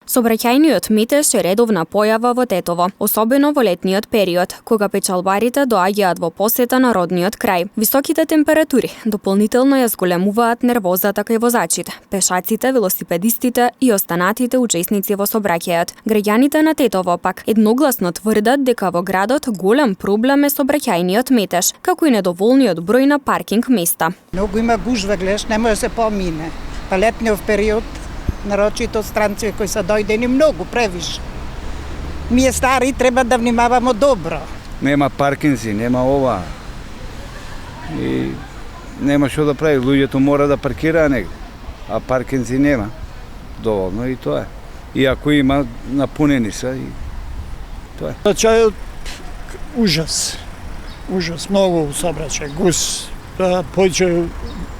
Сообраќајниот метеж е редовна појава во Тетово, особено во летниот период, кога печалбарите доаѓаат во посета на родниот крај. Високите температури дополнително ја зголемуваат нервозата кај возачите, пешаците, велосипедистите и останатите учесници во сообраќајот. Граѓаните на Тетово пак едногласно тврдат дека во градот голем проблем е сообраќајниот метеж, како и недоволниот број на паркинг места. Многу има гужва, гледаш, не може да се помине. Па летниот период, нарочито странци кои се дојдени многу превише. Ние стари треба да внимаваме добро. Нема паркинзи, нема ова. И нема што да прави, луѓето мора да паркираат негде, а паркинзи нема. Доволно и тоа е. И ако има, напунени се и тоа е. Значајот ужас. Ужас, многу сообраќај, гус, појче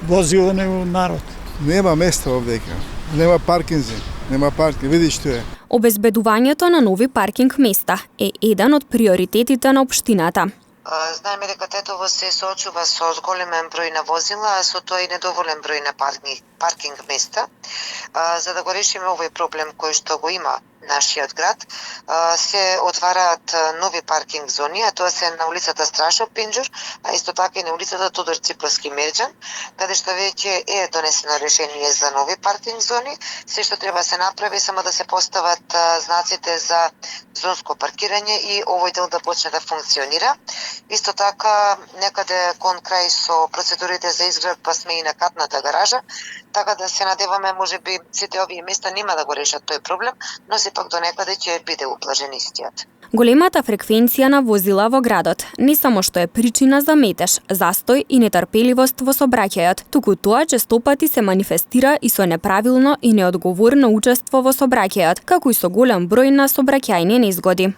возила него народ. Нема места овдека. Нема паркинзи, нема паркинг, видиш што е. Обезбедувањето на нови паркинг места е еден од приоритетите на општината. Знаеме дека Тетово се соочува со големен број на возила, а со тоа и недоволен број на паркинг места. За да го решиме овој проблем кој што го има нашиот град, се отвараат нови паркинг зони, а тоа се на улицата Страшов Пинџур, а исто така и на улицата Тодор Ципровски Мерџан, каде што веќе е донесено решение за нови паркинг зони. Се што треба се направи само да се постават знаците за зонско паркирање и овој дел да почне да функционира. Исто така, некаде кон крај со процедурите за изградба сме и на катната гаража, така да се надеваме можеби сите овие места нема да го решат тој проблем, но сепак до некаде ќе биде уплажен истиот. Големата фреквенција на возила во градот не само што е причина за метеж, застој и нетрпеливост во сообраќајот, туку тоа честопати се манифестира и со неправилно и неодговорно учество во сообраќајот, како и со голем број на сообраќајни незгоди.